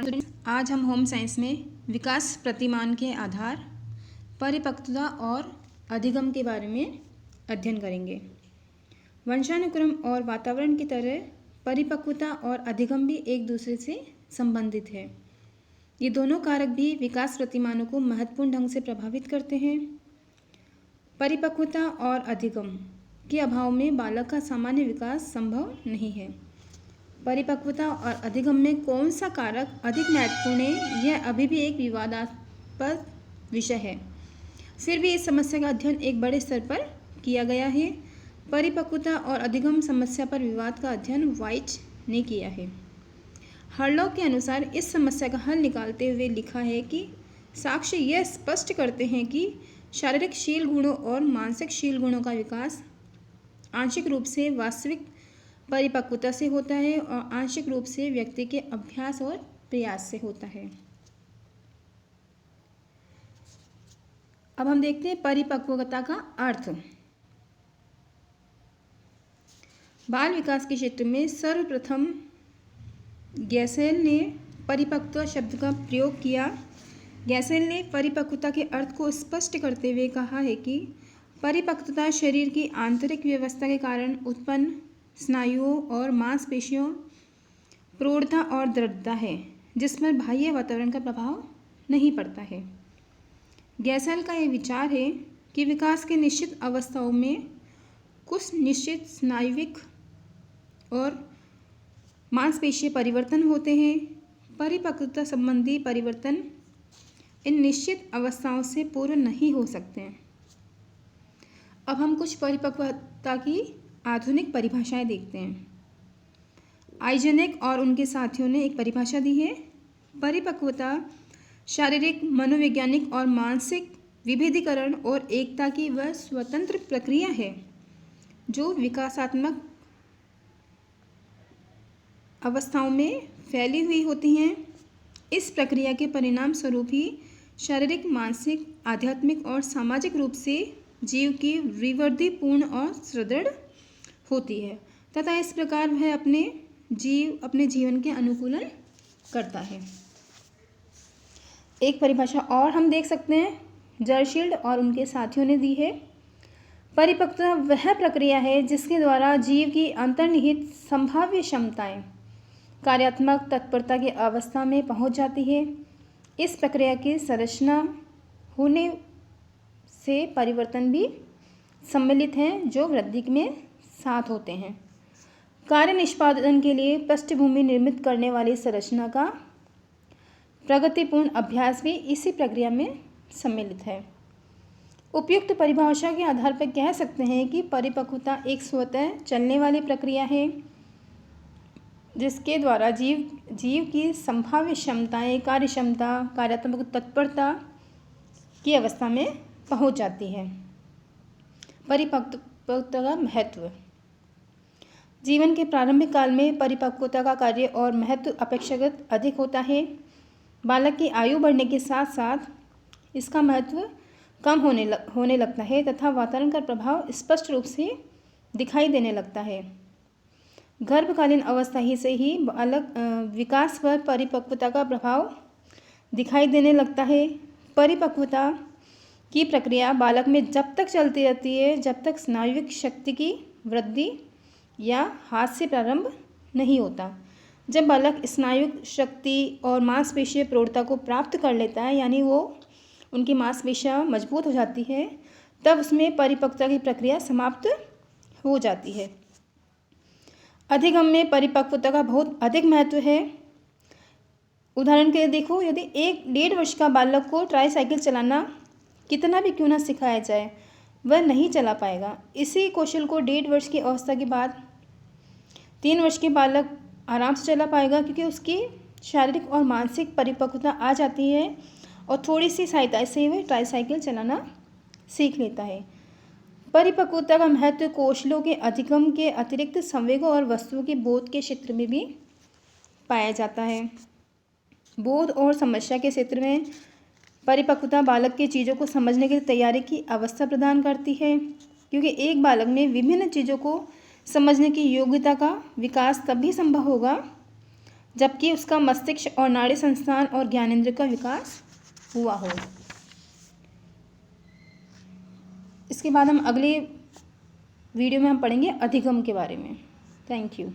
आज हम home science में विकास प्रतिमान के आधार, परिपक्वता और अधिगम के बारे में अध्ययन करेंगे। वंशानुक्रम और वातावरण की तरह परिपक्वता और अधिगम भी एक दूसरे से संबंधित है। ये दोनों कारक भी विकास प्रतिमानों को महत्वपूर्ण ढंग से प्रभावित करते हैं। परिपक्वता और अधिगम के अभाव में बालक का सामान्य विकास संभव नहीं है। परिपक्वता और अधिगम में कौन सा कारक अधिक महत्वपूर्ण है, यह अभी भी एक विवादास्पद विषय है। फिर भी इस समस्या का अध्ययन एक बड़े स्तर पर किया गया है। परिपक्वता और अधिगम समस्या पर विवाद का अध्ययन वाइट ने किया है। हरलॉक के अनुसार इस समस्या का हल निकालते हुए लिखा है कि साक्ष्य यह स्पष्ट करते हैं कि शारीरिक शील गुणों और मानसिक शील गुणों का विकास आंशिक रूप से वास्तविक परिपक्वता से होता है और आंशिक रूप से व्यक्ति के अभ्यास और प्रयास से होता है। अब हम देखते हैं परिपक्वता का अर्थ। बाल विकास के क्षेत्र में सर्वप्रथम गैसेल ने परिपक्वता शब्द का प्रयोग किया। गैसेल ने परिपक्वता के अर्थ को स्पष्ट करते हुए कहा है कि परिपक्वता शरीर की आंतरिक व्यवस्था के कारण उत्पन्न स्नायुओं और मांसपेशियों प्रौढ़ता और दृढ़ता है, जिस पर बाह्य वातावरण का प्रभाव नहीं पड़ता है। गैसेल का यह विचार है कि विकास के निश्चित अवस्थाओं में कुछ निश्चित स्नायुविक और मांसपेशीय परिवर्तन होते हैं। परिपक्वता संबंधी परिवर्तन इन निश्चित अवस्थाओं से पूर्ण नहीं हो सकते। अब हम कुछ परिपक्वता की आधुनिक परिभाषाएं देखते हैं। आइजेनेक और उनके साथियों ने एक परिभाषा दी है। परिपक्वता शारीरिक, मनोवैज्ञानिक और मानसिक विभेदीकरण और एकता की वह स्वतंत्र प्रक्रिया है जो विकासात्मक अवस्थाओं में फैली हुई होती हैं। इस प्रक्रिया के परिणाम स्वरूप ही शारीरिक, मानसिक, आध्यात्मिक और सामाजिक रूप से जीव की वृद्धि पूर्ण और सुदृढ़ होती है तथा इस प्रकार वह अपने जीवन के अनुकूलन करता है। एक परिभाषा और हम देख सकते हैं, जर्शील्ड और उनके साथियों ने दी है। परिपक्वता वह प्रक्रिया है जिसके द्वारा जीव की अंतर्निहित संभाव्य क्षमताएं कार्यात्मक तत्परता की अवस्था में पहुंच जाती है। इस प्रक्रिया की संरचना होने से परिवर्तन भी सम्मिलित हैं जो वृद्धि में साथ होते हैं। कार्य निष्पादन के लिए पृष्ठभूमि निर्मित करने वाली संरचना का प्रगतिपूर्ण अभ्यास भी इसी प्रक्रिया में सम्मिलित है। उपयुक्त परिभाषा के आधार पर कह सकते हैं कि परिपक्वता एक स्वतः चलने वाली प्रक्रिया है जिसके द्वारा जीव की संभाव्य क्षमताएं कार्य क्षमता, कार्यात्मक तत्परता की अवस्था में पहुंच जाती है। परिपक्वता का महत्व। जीवन के प्रारंभिक काल में परिपक्वता का कार्य और महत्व अपेक्षाकृत अधिक होता है। बालक की आयु बढ़ने के साथ साथ इसका महत्व कम होने लगता है तथा वातावरण का प्रभाव स्पष्ट रूप से दिखाई देने लगता है। गर्भकालीन अवस्था ही से ही बालक विकास पर परिपक्वता का प्रभाव दिखाई देने लगता है। परिपक्वता की प्रक्रिया बालक में जब तक चलती रहती है जब तक स्नायुविक शक्ति की वृद्धि या हाथ से प्रारंभ नहीं होता। जब बालक स्नायुविक शक्ति और मांसपेशीय प्रौढ़ता को प्राप्त कर लेता है, यानी वो उनकी मांसपेशियां मजबूत हो जाती है, तब उसमें परिपक्वता की प्रक्रिया समाप्त हो जाती है। अधिगम में परिपक्वता का बहुत अधिक महत्व है। उदाहरण के लिए देखो, यदि 1-1.5 वर्ष का बालक को ट्राईसाइकिल चलाना कितना भी क्यों ना सिखाया जाए, वह नहीं चला पाएगा। इसी कौशल को 1.5 वर्ष की अवस्था के बाद 3 वर्ष के बालक आराम से चला पाएगा, क्योंकि उसकी शारीरिक और मानसिक परिपक्वता आ जाती है और थोड़ी सी सहायता से वह ट्राईसाइकिल चलाना सीख लेता है। परिपक्वता का महत्व कौशलों के अधिगम के अतिरिक्त संवेगों और वस्तुओं के बोध के क्षेत्र में भी पाया जाता है। बोध और समस्या के क्षेत्र में परिपक्वता बालक की चीज़ों को समझने के लिए तैयारी की अवस्था प्रदान करती है, क्योंकि एक बालक में विभिन्न चीज़ों को समझने की योग्यता का विकास तभी संभव होगा जबकि उसका मस्तिष्क और नाड़ी संस्थान और ज्ञानेंद्र का विकास हुआ हो। इसके बाद हम अगले वीडियो में हम पढ़ेंगे अधिगम के बारे में। Thank you.